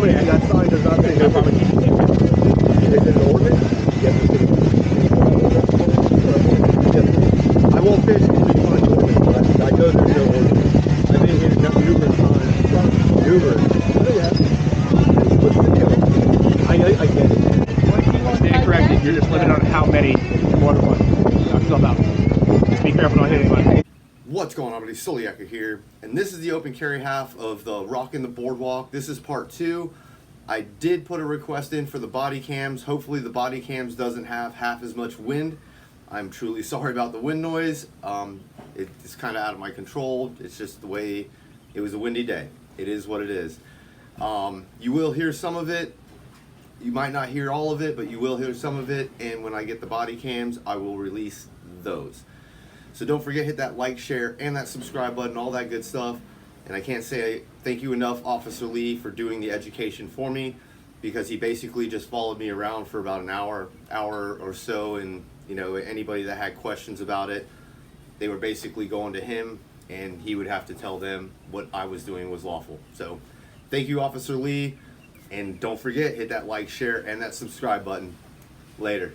prominent, and that sign does not say no prominent. Is it an ordinance? Yes, it's an ordinance. I won't fish if you find the ordinance, but I know there's no ordinance. I've been here numerous times. Numerous. Oh, yeah. What's the deal? I get it. Stand corrected. You're just limited on how many water ones. Knock yourself out. Just be careful not hitting anybody. What's going on, buddy? Soliaka here, and this is the open carry half of the Rockin' the Boardwalk. This is part 2. I did put a request in for the body cams. Hopefully the body cams doesn't have half as much wind. I'm truly sorry about the wind noise. It's kind of out of my control. It's just the way, it was a windy day. It is what it is. You will hear some of it. You might not hear all of it, but you will hear some of it, and when I get the body cams, I will release those. So don't forget, hit that like, share, and that subscribe button, all that good stuff. And I can't say thank you enough, Officer Lee, for doing the education for me, because he basically just followed me around for about an hour or so, and you know, anybody that had questions about it, they were basically going to him, and he would have to tell them what I was doing was lawful. So thank you, Officer Lee, and don't forget, hit that like, share, and that subscribe button. Later.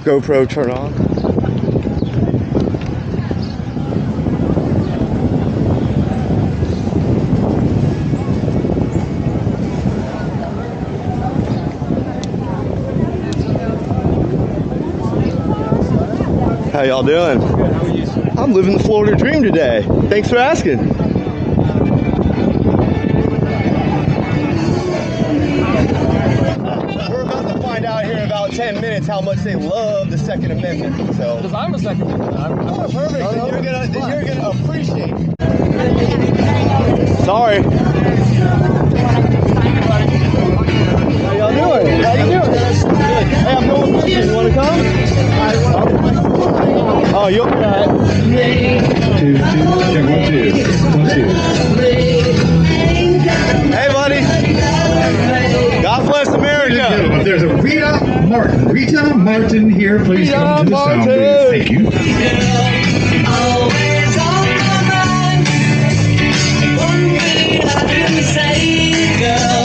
GoPro turn on. How y'all doing? Good. How are you? I'm living the Florida dream today. Thanks for asking. Find out here in about 10 minutes how much they love the Second Amendment. So, Because I'm a Second Amendment. oh, perfect. Then you're gonna appreciate it. Sorry. How y'all doing? How you doing? Good. Hey, I'm going fishing. You wanna come? Oh, you'll be right. 2, 2, check 1, 2. 1, 2. Hey, buddy. God bless America. If there's a Rita Martin here, please come to the sound booth. Thank you. Always on my mind. One thing I can say, girl,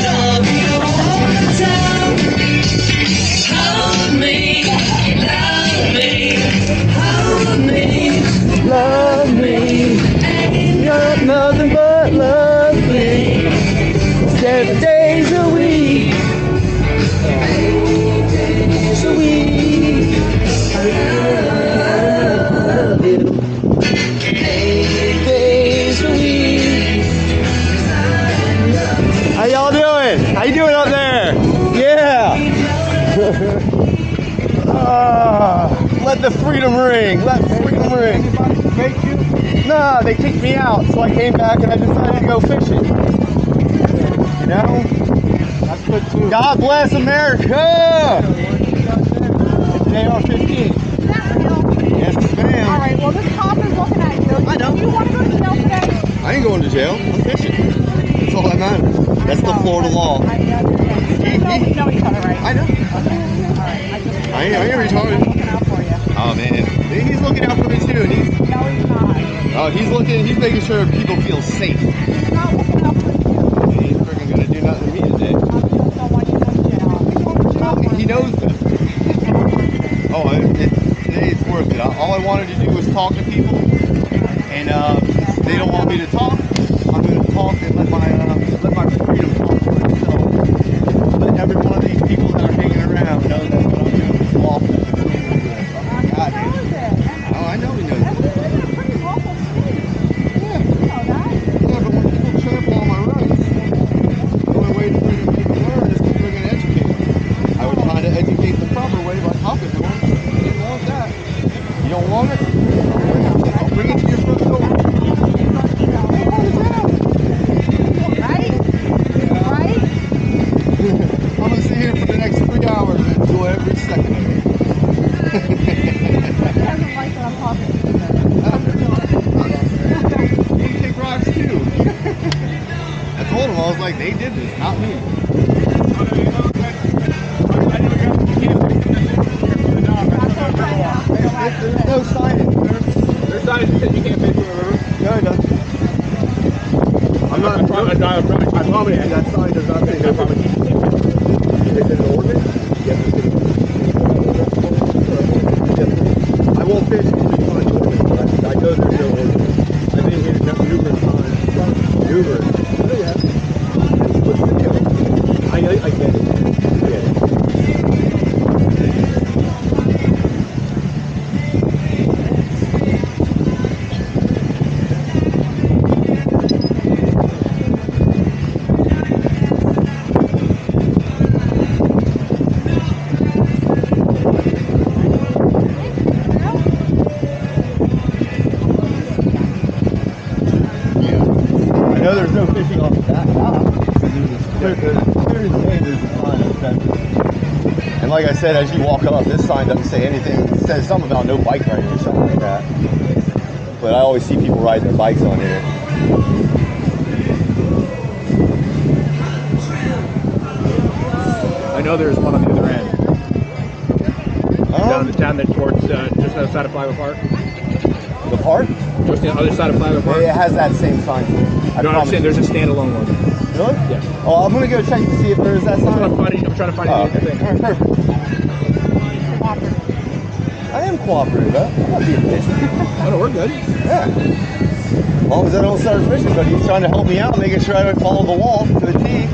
love you all the time. Hold me, love me, hold me, Love me. You're nothing but love me. 7 days a week. 7 days a week. I love you. 8 days a week. How y'all doing? How you doing up there? Yeah. Let the freedom ring. Let freedom ring. Nah, they kicked me out, so I came back and I decided to go fishing. You know? That's good too. God bless America! It's an AR-15. Yes, ma'am. Alright, well this cop is looking at you. I know. Do you want to go to jail today? I ain't going to jail. I'm fishing. That's all that matters. That's the Florida law. I understand. We know each other, right? I know. Okay. Alright. I ain't retarded. I'm looking out for you. Oh man, he's looking out for me too. And he's, No, he's not. oh, he's making sure people feel safe. He's not looking out for you. He ain't freaking gonna do nothing to me today. I just don't want you to go to jail. He knows that. Oh, today it's worth it. All I wanted to do was talk to people, and they don't want me to talk. I'm going to talk and let my freedom talk for itself. Let every one of these people that are hanging around know that what I'm doing is lawful. God, How is it? oh, I know he knows. And we live in a pretty lawful state. Yeah. You know that? Yeah, but when people trample on my rights, the only way to make them learn is to bring an educate. I would try to educate the proper way by talking to them. You didn't want that. You don't want it? I'll bring it to your front door. Right? Right? I'm going to sit here for the next 3 hours and enjoy every second of it. He doesn't like that I'm talking to you. You kick rocks too. I told him, I was like, they did this, not me. There's no signage. There's signage that you can't not. I promise that sign does not say no promise. Is it an ordinance? Yes. I won't fish if it's on ordinance, but I know there's no ordinance. I've been here numerous times. Numerous. Oh, yeah. What's the deal? I get it. I get it. I know there's no fishing off that dock. There's a sign that says it. And like I said, as you walk up, this sign doesn't say anything. It says something about no bike riding or something like that. But I always see people riding their bikes on here. I know there's one on the other end. Down there towards just outside of Flyway Park. The park? Just the other side of Flyway Park. It has that same sign too. I No, I'm saying there's a standalone one. Really? Yeah. Oh, I'm gonna go check to see if there is that sign. I'm trying to find Oh, the okay. thing. All right, perfect. I am cooperative, though. I'm not being fishy. Oh, no, we're good. Yeah. As long as I don't start fishing, but he's trying to help me out, making sure I don't follow the wall to the T.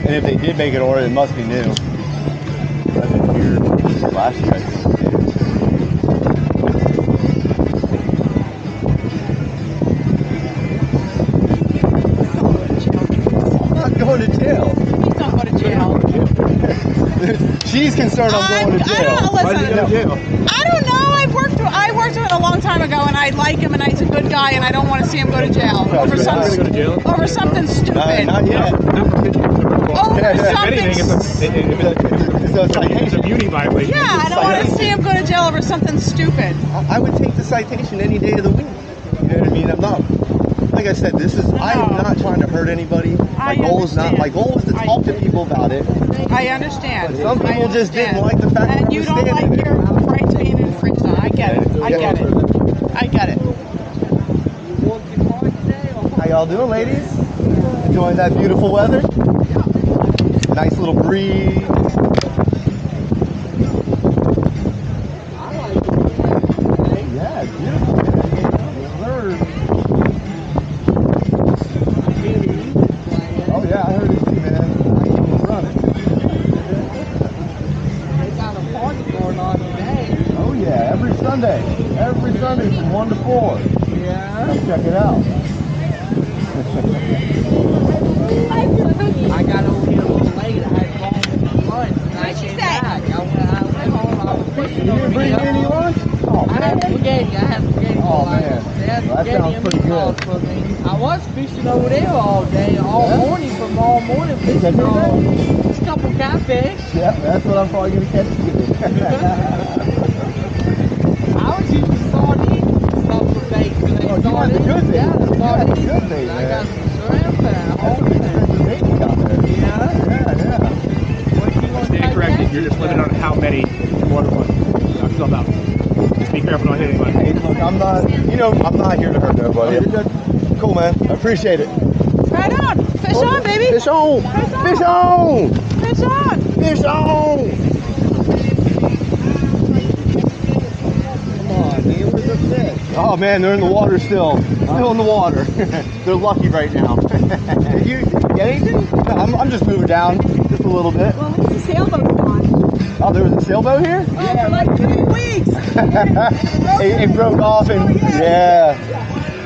And if they did make an order, it must be new. I've been here last year, I think. I'm not going to jail. Please don't go to jail. She's concerned I'm going to jail. I don't, Why did you go to listen, jail? I don't know. I worked with him a long time ago, and I like him, and he's a good guy, and I don't want to see him go to jail over You're not gonna go to jail? over something stupid. Not yet. Over Yeah, yeah. something. If anything, it's a beauty violation. Yeah, I don't want to see him go to jail over something stupid. I would take the citation any day of the week. You know what I mean? I'm not. Like I said, I'm not trying to hurt anybody. My goal is to talk to people about it. I understand. But some people just didn't like the fact and that you I don't was standing like there. your rights being infringed on. I get it. I get it. I get it. How y'all doing, ladies? Enjoying that beautiful weather? Nice little breeze. Yeah, it's beautiful. Oh yeah, I heard it too, man. I keep running. They got a party going on today. Oh yeah, every Sunday from 1 to 4. Yeah. Come check it out. I got over here a little late. I had gone for lunch and I came back. I went home. I was fishing You over didn't bring me here. any lunch? Oh I had man. spaghetti. Oh, man. They had Well, that spaghetti sounds and pretty meatballs good. for me. I was fishing over there all day, all Yeah? morning, from all morning fishing Catch on anything? a couple catfish. Yeah, that's what I'm probably gonna catch you. I was using sardines and stuff for bait. Oh, you got the good bait. Yeah, You got the sardines. good bait, I man. got some shrimp and a whole That's thing. the bait you got there. Yeah. Yeah. What you want to Stand corrected. You're just limited on how many water ones. Knock yourself out. Just be careful not hitting anybody. Hey, look, I'm not here to hurt nobody. Oh, you're good. Cool, man. I appreciate it. Right on. Fish on, baby. Fish on. Fish on. Fish on. Fish on. Come on, man. Where's the fish? Oh man, they're in the water still. Still in the water. They're lucky right now. Did you get anything? No, I'm just moving down just a little bit. Well, it's a sailboat gone. Oh, there was a sailboat here? Oh, for like 3 weeks. It broke off and yeah.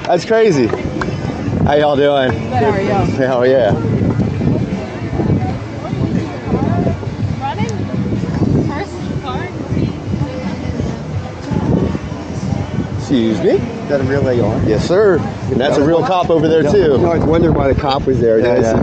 That's crazy. How y'all doing? Good, how are you? Hell yeah. Running? First car? Excuse me? Is that a real AR? Yes, sir. And that's a real cop over there too. No, I was wondering why the cop was there. Yeah, yeah.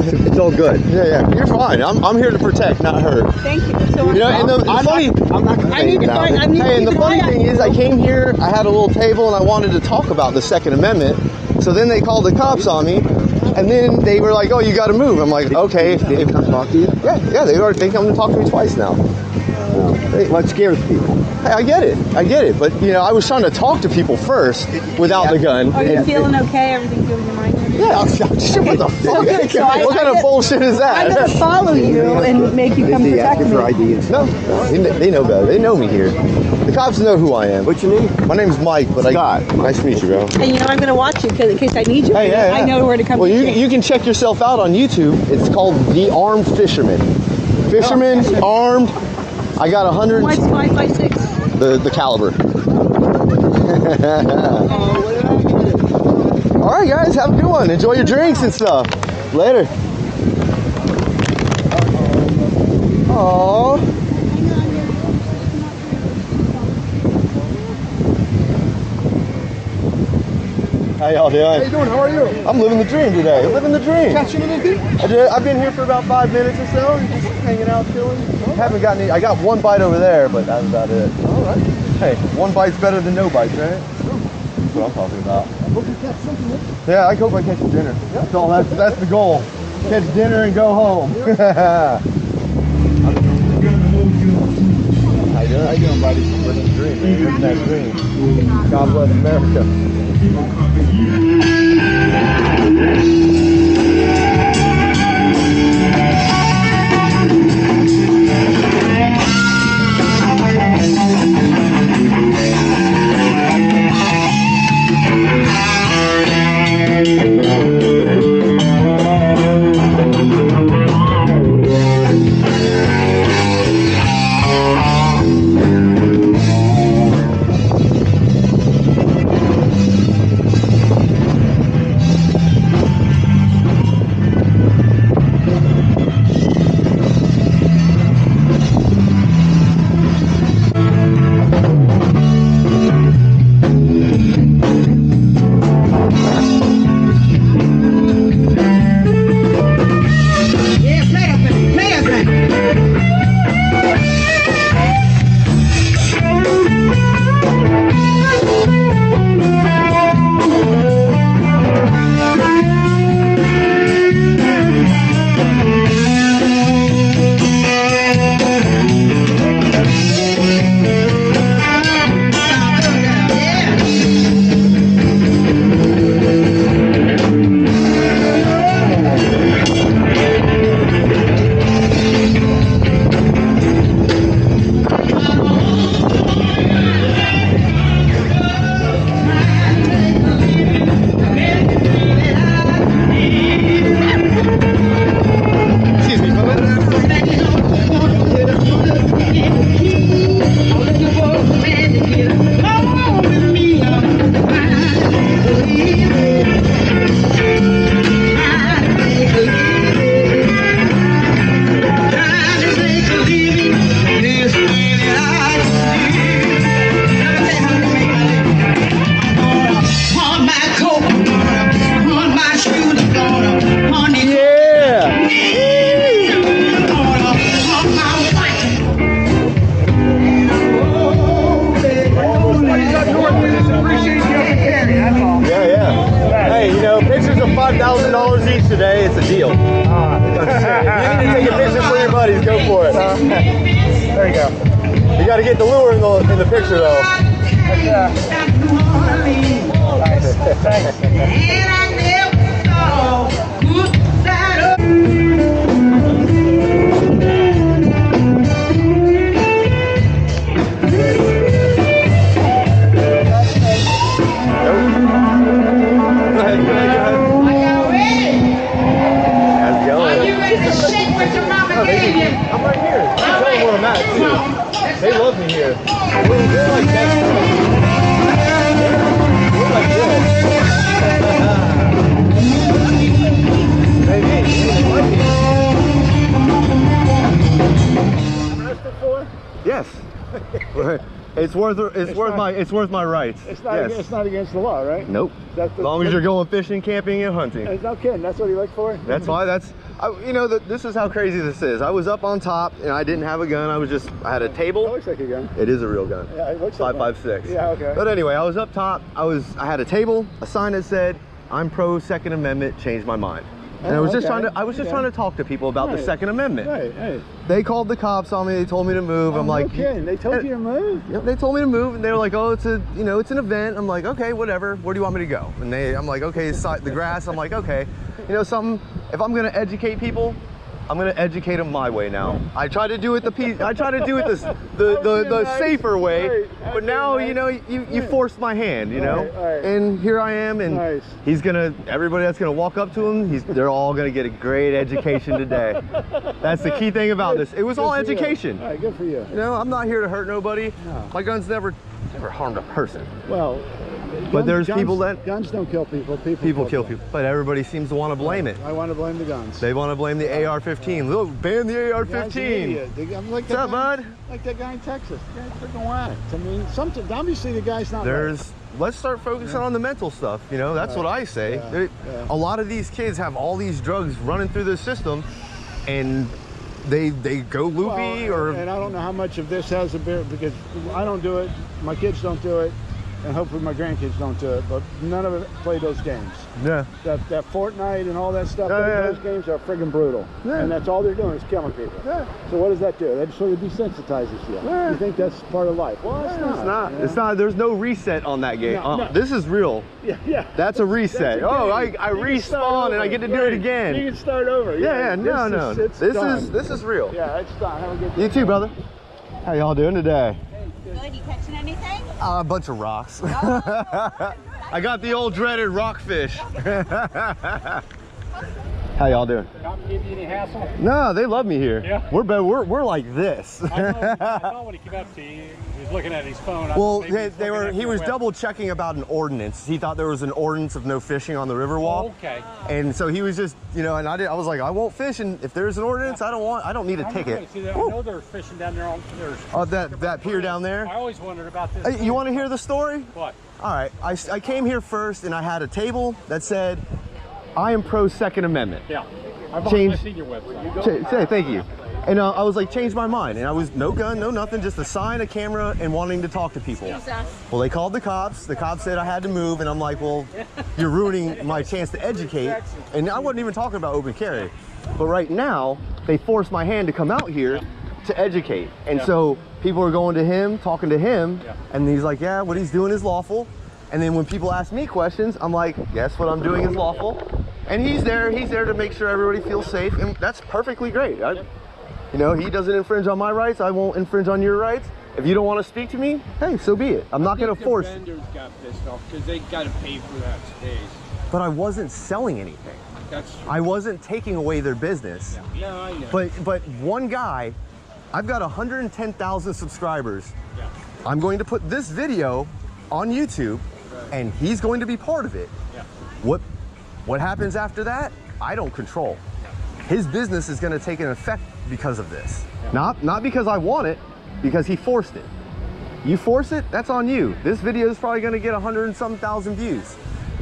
It's all good. Yeah, yeah. You're fine. I'm here to protect, not hurt. Thank you. So You know, and the funny. I'm not I need to find. I need Hey, and to the keep an funny eye on thing you. is, I came here, I had a little table, and I wanted to talk about the Second Amendment. So then they called the cops on me, and then they were like, "Oh, you got to move." I'm like, "Okay." They come talk to you? Yeah, they come to talk to me twice now. Well, it scares people. Hey, I get it. But you know, I was trying to talk to people first without the gun. Are you feeling okay? Everything feels in your mind? Yeah, shit, what the fuck? So What kind of bullshit is I'm that? gonna follow you and make you come They protect ask you for me. ID and stuff. No, they know better. They know me here. The cops know who I am. What's your name? My name's Mike, but Scott. Nice to meet you, bro. And you know I'm gonna watch you in case I need you. Hey, yeah, I know where to come. Well, get you can check yourself out on YouTube. It's called The Armed Fisherman. Fisherman, armed. I got 100. What's 5.56? The caliber. All right, guys, have a good one. Enjoy your drinks and stuff. Later. Aww. How y'all doing? How you doing? How are you? I'm living the dream today. Living the dream. Catching anything? I've been here for about 5 minutes or so, just hanging out, chilling. Haven't gotten any. I got one bite over there, but that's about it. All right. Hey, one bite's better than no bites, right? That's what I'm talking about. I hope you catch something. Yeah, I hope I catch dinner. That's all. That's the goal. Catch dinner and go home. How you doing, buddy? Living the dream, man. Living that dream. God bless America. $5,000 each today. It's a deal. You need to take a picture for your buddies. Go for it. There you go. You got to get the lure in the picture though. Nice. Thanks. I'm right here. I'm telling where I'm at too. They love me here. They're like best friends. We're like this. It's worth my rights. It's not. Yes. It's not against the law, right? Nope. As long as you're going fishing, camping, and hunting. No kidding. That's what he looked for. That's why. You know, this is how crazy this is. I was up on top and I didn't have a gun. I had a table. It looks like a gun. It is a real gun. Yeah, it looks like 5.56. Yeah, okay. But anyway, I was up top. I had a table, a sign that said, "I'm pro Second Amendment. Change my mind." And I was just trying to talk to people about the Second Amendment. Right. They called the cops on me. They told me to move. I'm like, kidding. They told you to move? Yep, they told me to move, and they were like, "Oh, it's an event." I'm like, "Okay, whatever. Where do you want me to go?" And I'm like, "Okay, the grass." I'm like, "Okay, you know something? If I'm gonna educate people, I'm gonna educate them my way now." I try to do it the safer way, but now you forced my hand, and here I am, and everybody that's gonna walk up to him, they're all gonna get a great education today. That's the key thing about this. It was all education. All right, good for you. I'm not here to hurt nobody. No. My gun's never harmed a person. Well, but there's people that guns don't kill people. People kill people. But everybody seems to want to blame it. I want to blame the guns. They want to blame the AR-15. Look, ban the AR-15. What's up, bud? Like that guy in Texas. The guy's freaking whacked. I mean, obviously the guy's not. Let's start focusing on the mental stuff. That's what I say. Yeah. A lot of these kids have all these drugs running through their system, and they go loopy and I don't know how much of this has a bit, because I don't do it, my kids don't do it, and hopefully my grandkids don't do it, but none of it play those games. Yeah. That Fortnite and all that stuff, those games are friggin' brutal. Yeah. And that's all they're doing is killing people. Yeah. So what does that do? That sort of desensitizes you. Yeah. You think that's part of life. Well, it's not. It's not. It's not. There's no reset on that game. No. This is real. Yeah. That's a reset. I respawn and I get to do it again. You can start over. Yeah. No. This is real. Yeah, it's done. Have a good day. You too, brother. How y'all doing today? Good. You catching anything? A bunch of rocks. I got the old dreaded rockfish. How y'all doing? Not give you any hassle? No, they love me here. Yeah. We're like this. I know when he came up to you, he was looking at his phone. Well, he was double checking about an ordinance. He thought there was an ordinance of no fishing on the Riverwalk. Oh, okay. And so he was just, and I was like, I won't fish, and if there's an ordinance, I don't need a ticket. I know they're fishing down there on that pier down there. I always wondered about this. Hey, you want to hear the story? What? All right, I came here first, and I had a table that said, "I am pro Second Amendment." Yeah, I've seen your website. Thank you. And I was like, change my mind. And I was no gun, no nothing, just a sign, a camera, and wanting to talk to people. Well, they called the cops. The cops said I had to move, and I'm like, well, you're ruining my chance to educate. And I wasn't even talking about open carry. But right now, they forced my hand to come out here to educate. And so people are going to him, talking to him, and he's like, yeah, what he's doing is lawful. And then when people ask me questions, I'm like, yes, what I'm doing is lawful. And he's there to make sure everybody feels safe, and that's perfectly great. He doesn't infringe on my rights, I won't infringe on your rights. If you don't want to speak to me, hey, so be it. I'm not going to force. The vendors got pissed off because they got to pay for that space. But I wasn't selling anything. That's true. I wasn't taking away their business. Yeah, I know. But one guy, I've got 110,000 subscribers. Yeah. I'm going to put this video on YouTube, and he's going to be part of it. Yeah. What happens after that, I don't control. His business is going to take an effect because of this. Yeah. Not because I want it, because he forced it. You force it, that's on you. This video is probably going to get 100-some-thousand views.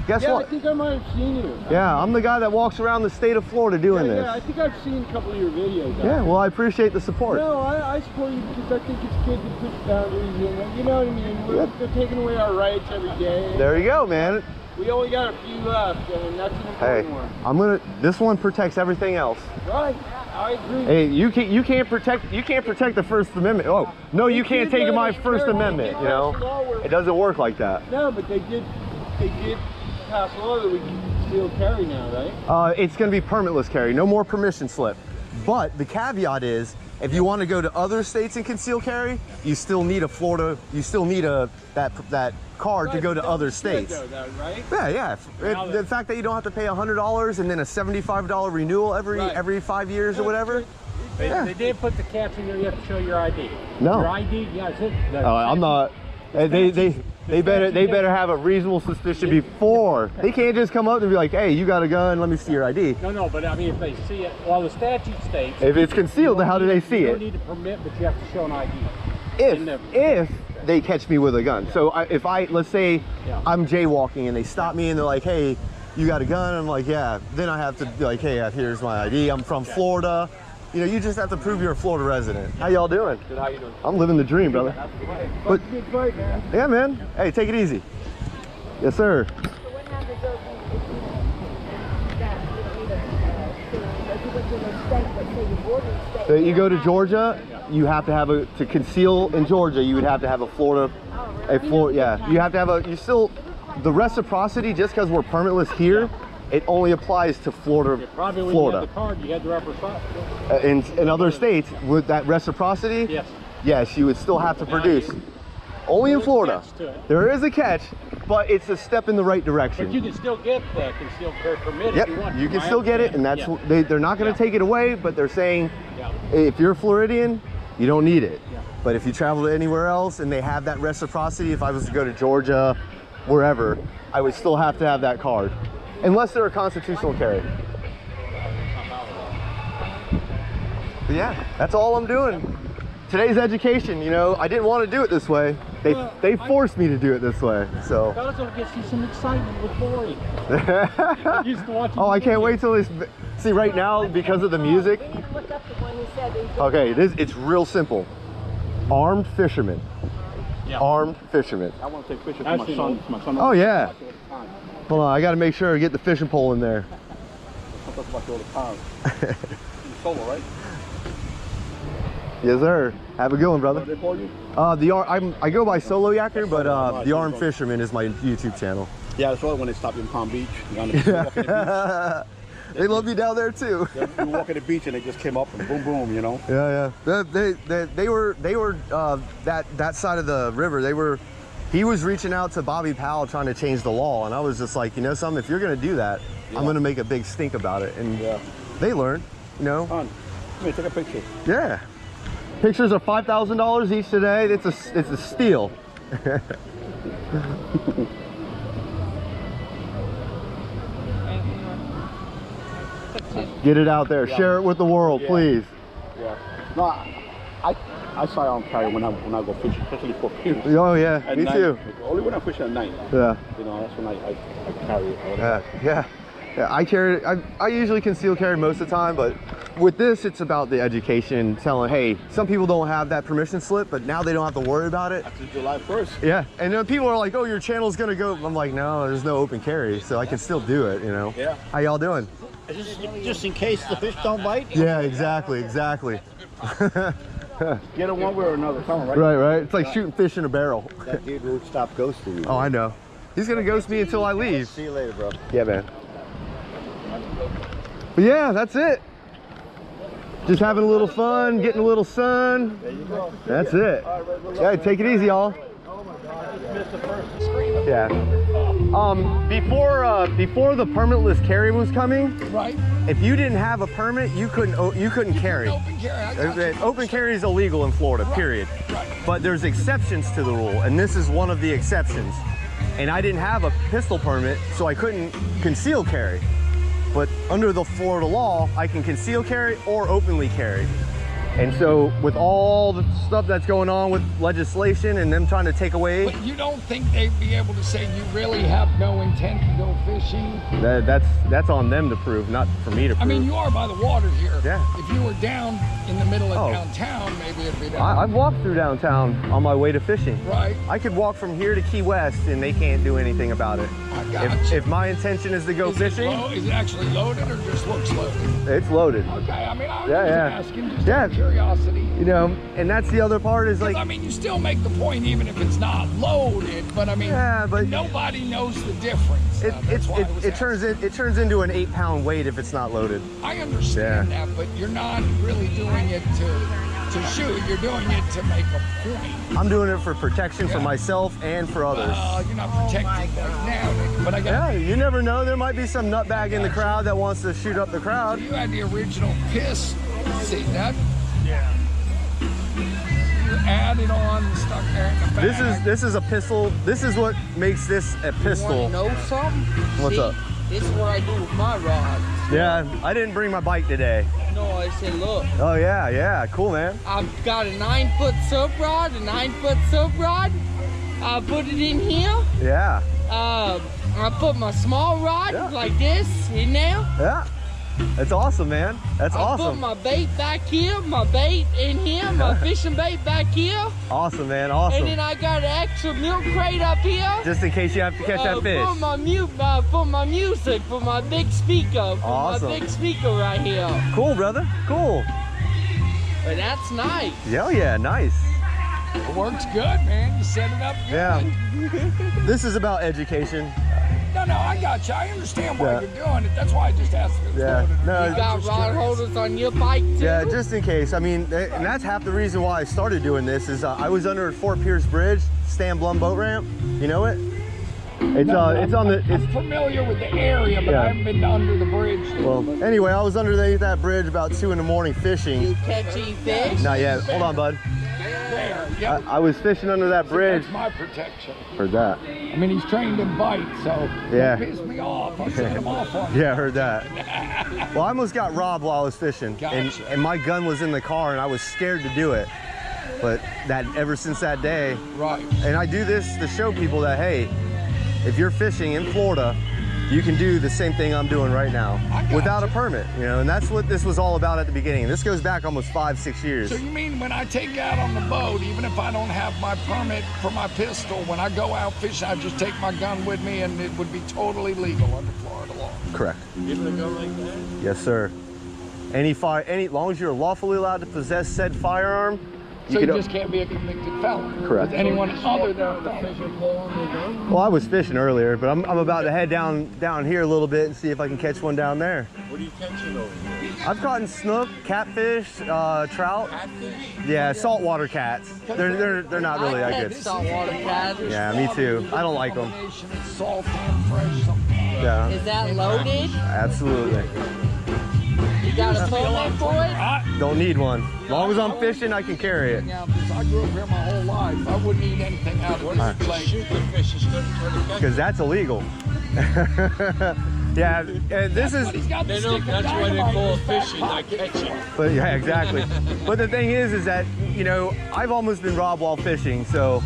Guess what? I think I might have seen you. Yeah, I'm the guy that walks around the state of Florida doing this. Yeah, I think I've seen a couple of your videos. Yeah, well, I appreciate the support. No, I support you because I think it's good to push boundaries. And, you know what I mean? They're taking away our rights every day. There you go, man. We only got a few left, and that's an important one. This one protects everything else. Right, I agree. Hey, you can't protect the First Amendment. Oh, no, you can't take my First Amendment, It doesn't work like that. No, but they did pass a law that we can still carry now, right? It's going to be permitless carry, no more permission slip. But the caveat is, if you want to go to other states and conceal carry, you still need that card to go to other states. Though, right? Yeah. The fact that you don't have to pay $100 and then a $75 renewal every 5 years or whatever. They did put the caps in there. You have to show your ID. No. Your ID, I'm not. They better have a reasonable suspicion before. They can't just come up and be like, hey, you got a gun, let me see your ID. No, but I mean, if they see it, well, the statute states. If it's concealed, how do they see it? You don't need a permit, but you have to show an ID. if they catch me with a gun. So let's say I'm jaywalking and they stop me and they're like, hey, you got a gun? I'm like, yeah. Then I have to be like, hey, here's my ID. I'm from Florida. You know, you just have to prove you're a Florida resident. How y'all doing? Good, how you doing? I'm living the dream, brother. But, Good fight, man. yeah, man. Hey, take it easy. Yes, sir. So you go to Georgia, you have to have to conceal in Georgia, you would have to have a Florida, yeah. You have to have the reciprocity, just because we're permitless here, it only applies to Florida. Probably when you had the card, you had the reciprocity. In other states, with that reciprocity, yes, you would still have to produce. Only in Florida. There is a catch, but it's a step in the right direction. But you can still get the concealed carry permit if you want. You can still get it, and that's they're not going to take it away, but they're saying if you're Floridian, you don't need it. But if you travel to anywhere else and they have that reciprocity, if I was to go to Georgia, wherever, I would still have to have that card, unless they're a constitutional carry. But yeah, that's all I'm doing. Today's education, you know, I didn't want to do it this way. They forced me to do it this way, so. That'll get you some excitement with Lori. Oh, I can't wait till this. See, right now, because of the music. Okay, it's real simple. Armed fishermen. Armed fishermen. I want to take fishing for my son. Oh, yeah. Hold on, I got to make sure I get the fishing pole in there. Solo, right? Yes, sir. Have a good one, brother. I go by Solo Yacker, but the Armed Fisherman is my YouTube channel. Yeah, that's right. When they stop you in Palm Beach, they love me down there too. We walk at the beach and they just came up and boom, boom, you know. Yeah. They were that side of the river. He was reaching out to Bobby Powell trying to change the law, and I was just like, you know something, if you're gonna do that, I'm gonna make a big stink about it. And they learned, you know. Come here, take a picture. Yeah. Pictures are $5,000 each today. It's a steal. Get it out there. Share it with the world, please. Yeah. No, I firearm carry when I go fishing, especially for kids. Oh yeah, at me night. too. Only when I fish at night. Yeah. You know, that's when I carry it. Yeah. I usually conceal carry most of the time, but with this, it's about the education, telling, hey, some people don't have that permission slip, but now they don't have to worry about it. After July 1st. Yeah, and then people are like, oh, your channel's gonna go. I'm like, no, there's no open carry, so I can still do it, you know? Yeah. How y'all doing? Just in case the fish don't bite? Yeah, exactly. Get it one way or another, right? Right. It's like shooting fish in a barrel. That dude won't stop ghosting you. Oh, I know. He's gonna ghost me until I leave. See you later, bro. Yeah, man. But yeah, that's it. Just having a little fun, getting a little sun. There you go. That's it. Yeah, take it easy, y'all. Yeah. Before the permitless carry was coming, if you didn't have a permit, you couldn't carry. Open carry is illegal in Florida, period. But there's exceptions to the rule, and this is one of the exceptions. And I didn't have a pistol permit, so I couldn't conceal carry. But under the Florida law, I can conceal carry or openly carry. And so with all the stuff that's going on with legislation and them trying to take away... But you don't think they'd be able to say you really have no intent to go fishing? That's on them to prove, not for me to prove. I mean, you are by the water here. Yeah. If you were down in the middle of downtown, maybe it'd be down. I've walked through downtown on my way to fishing. Right. I could walk from here to Key West and they can't do anything about it. I got you. If my intention is to go fishing... Is it actually loaded or just looks loaded? It's loaded. Okay, I mean, I was just asking, just out of curiosity. You know, and that's the other part is like... I mean, you still make the point even if it's not loaded, but I mean, nobody knows the difference. It turns into an 8-pound weight if it's not loaded. I understand that, but you're not really doing it to shoot. You're doing it to make a point. I'm doing it for protection for myself and for others. You're not protecting like now, but I got. Yeah, you never know. There might be some nutbag in the crowd that wants to shoot up the crowd. So you had the original piss. See that? Yeah. You added on, stuck there in the bag. This is a pistol. This is what makes this a pistol. You know something? What's up? This is what I do with my rod. Yeah, I didn't bring my bike today. No, I said, look. Oh yeah, yeah, cool, man. I've got a 9-foot soap rod, I put it in here. Yeah. I put my small rod like this in there. Yeah. That's awesome, man. That's awesome. I put my bait back here, my bait in here, my fishing bait back here. Awesome, man. Awesome. And then I got an extra milk crate up here. Just in case you have to catch that fish. For my music, for my big speaker. Awesome. My big speaker right here. Cool, brother. Cool. But that's nice. Hell yeah, nice. It works good, man. You set it up good. Yeah. This is about education. No, I got you. I understand why you're doing it. That's why I just asked you. Yeah. No, you got rod holders on your bike too? Yeah, just in case. I mean, and that's half the reason why I started doing this is I was under Fort Pierce Bridge, Stan Blum boat ramp. You know it? It's it's on the. I'm familiar with the area, but I haven't been under the bridge. Well, anyway, I was underneath that bridge about 2 in the morning fishing. You catching fish? Not yet. Hold on, bud. There, yep. I was fishing under that bridge. That's my protection. Heard that. I mean, he's trained in bite, so yeah. Don't piss me off. I'll set him off on you. Yeah, heard that. Well, I almost got robbed while I was fishing, Gotcha. and my gun was in the car, and I was scared to do it. But ever since that day, right. And I do this to show people that hey, if you're fishing in Florida, you can do the same thing I'm doing right now without a permit, you know, and that's what this was all about at the beginning. This goes back almost 5-6 years. So you mean when I take out on the boat, even if I don't have my permit for my pistol, when I go out fishing, I just take my gun with me and it would be totally legal under Florida law? Correct. Even a gun like that? Yes, sir. Any long as you're lawfully allowed to possess said firearm, so you just can't be a convicted felon? Correct. With anyone other than the fishing pole on the gun? Well, I was fishing earlier, but I'm about to head down here a little bit and see if I can catch one down there. What are you catching over here? I've caught snook, catfish, trout. Catfish? Yeah, saltwater cats. They're not really that good. Saltwater cats. Yeah, me too. I don't like them. Salt and fresh something. Yeah. Is that loaded? Absolutely. You got a permit for it? Don't need one. As long as I'm fishing, I can carry it. Yeah, because I grew up here my whole life. I wouldn't eat anything out of this place. Shoot the fish instead of trying to catch Because that's illegal. Yeah, and this is. That's why they call it fishing, not catching. But yeah, exactly. But the thing is that you know I've almost been robbed while fishing, so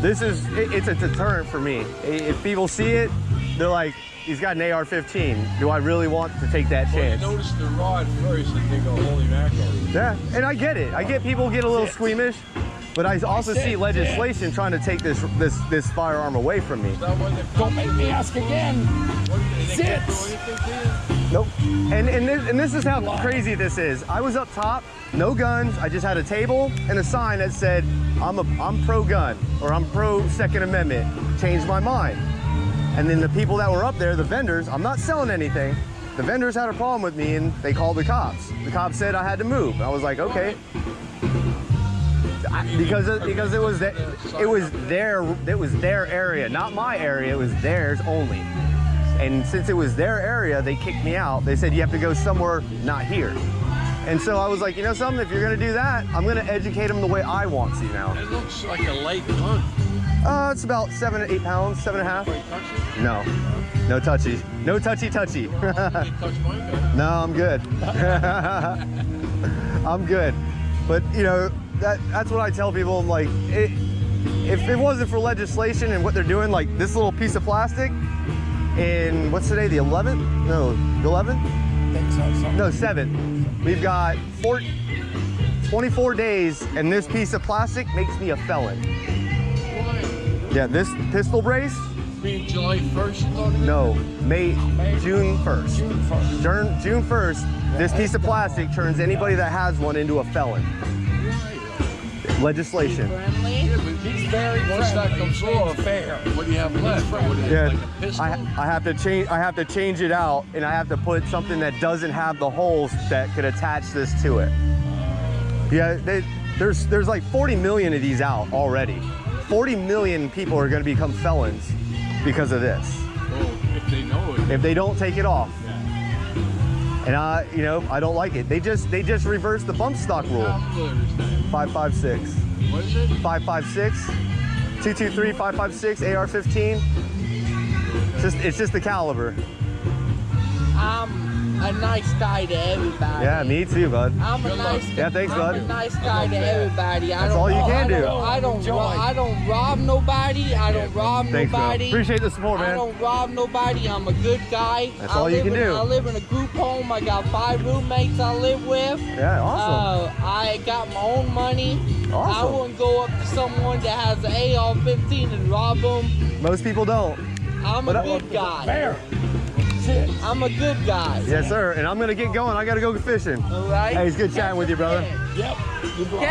it's a deterrent for me. If people see it, they're like, he's got an AR-15. Do I really want to take that chance? Well, you notice the rod first and they go, holy mackerel. Yeah, and I get it. I get people get a little squeamish, but I also see legislation trying to take this firearm away from me. Don't make me ask again. Sits. Nope. And this is how crazy this is. I was up top, no guns. I just had a table and a sign that said, I'm pro-gun or I'm pro-Second Amendment. Changed my mind. And then the people that were up there, the vendors, I'm not selling anything. The vendors had a problem with me and they called the cops. The cops said I had to move. I was like, okay. Because it was their area, not my area. It was theirs only. And since it was their area, they kicked me out. They said you have to go somewhere not here. And so I was like, you know something? If you're gonna do that, I'm gonna educate them the way I want to now. It looks like a lake hunt. It's about 7 to 8 pounds, 7.5. No, no touchy, no touchy. No, I'm good. I'm good. But you know, that's what I tell people. I'm like, if it wasn't for legislation and what they're doing, like this little piece of plastic, in what's today, the 11th? No, the 11th? I think so. No, 7th. We've got 24 days, and this piece of plastic makes me a felon. Yeah, this pistol brace? Being July 1st? No, June 1st. June 1st, this piece of plastic turns anybody that has one into a felon. Legislation. He's very Once that comes off, fair. what do you have left? Yeah, Like a pistol? I have to change it out, and I have to put something that doesn't have the holes that could attach this to it. Yeah, there's like 40 million of these out already. 40 million people are going to become felons because of this. Well, if they know it. If they don't take it off. And I don't like it. They just reversed the bump stock rule. 5.56. What is it? 5.56. 223, 5.56, AR-15. It's just the caliber. I'm a nice guy to everybody. Yeah, me too, bud. I'm a nice guy. Yeah, thanks, bud. I'm a nice guy to everybody. That's all you can do. I don't rob nobody. I don't rob Thanks, nobody. bro. Appreciate the support, man. I don't rob nobody. I'm a good guy. That's all you can do. I live in a group home. I got 5 roommates I live with. Yeah, awesome. I got my own money. Awesome. I wouldn't go up to someone that has an AR-15 and rob them. Most people don't. I'm a good guy. Bear. I'm a good guy. Yes, sir. And I'm gonna get going. I gotta go fishing. All right. Hey, it's good chatting with you, brother. Yep.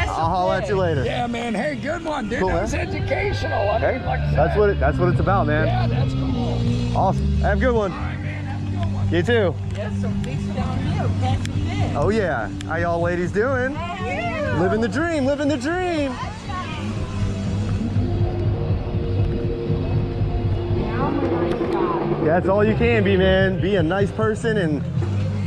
I'll holler at you later. Yeah, man. Hey, good one, dude. Cool, That's man. educational. I Hey, mean, like I that's said. what it's about, man. Yeah, that's cool. Awesome. Have a good one. You too. There's some fish down here. Catch some fish. Oh yeah. How y'all ladies doing? Living the dream. Living the dream. That's all you can be, man. Be a nice person and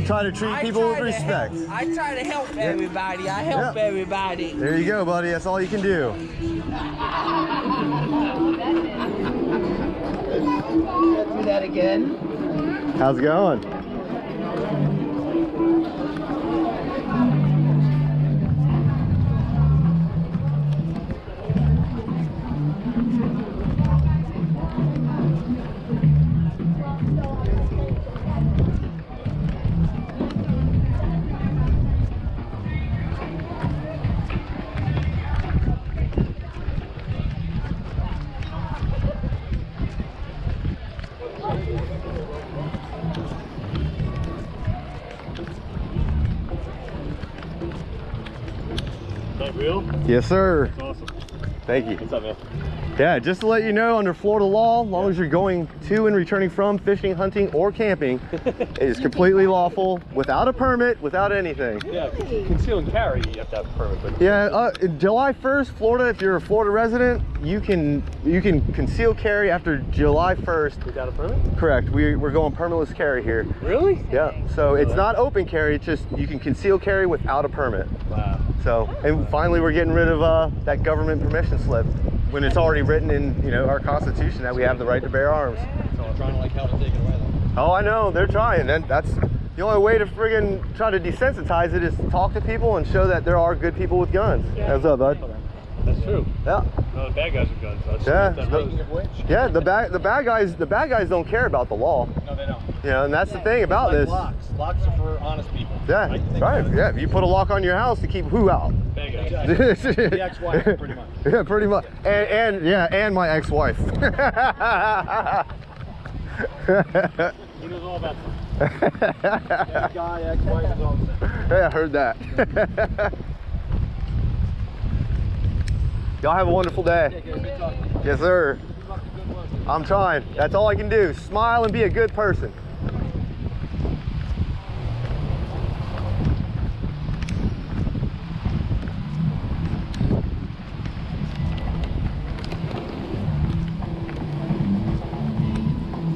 try to treat people with respect. I try to help everybody. I help everybody. There you go, buddy. That's all you can do. Let's do that again. How's it going? Real? Yes, sir. That's awesome. Thank you. What's up, man? Yeah, just to let you know, under Florida law, as long as you're going to and returning from fishing, hunting, or camping, it is completely lawful, without a permit, without anything. Yeah, conceal and carry, you have to have a permit. But Yeah, July 1st, Florida, if you're a Florida resident, you can conceal carry after July 1st. without a permit? Correct. We're going permitless carry here. Really? Yeah. So it's not open carry. It's just you can conceal carry without a permit. Wow. So, and finally, we're getting rid of that government permission slip when it's already written in our Constitution that we have the right to bear arms. So I'm trying to like how to take it away though. Oh, I know. They're trying. And that's the only way to friggin' try to desensitize it is to talk to people and show that there are good people with guns. Yeah. What's up, bud? That's true. Yeah. No, the bad guys with guns. That's, Yeah. That's speaking of which. Yeah. The bad guys don't care about the law. No, they don't. And that's the thing about Like this. locks. Locks are for honest people. Yeah. Right. Yeah. If you put a lock on your house to keep who out? Bad guys. The ex-wife, pretty much. Yeah, pretty much. And my ex-wife. He knows all about that. That guy, ex-wife is all the same. Yeah, I heard that. Y'all have a wonderful day. Yes, sir. I'm trying. That's all I can do. Smile and be a good person.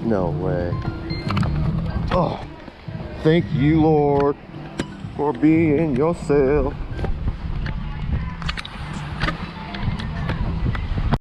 No way. Oh, thank you, Lord, for being yourself.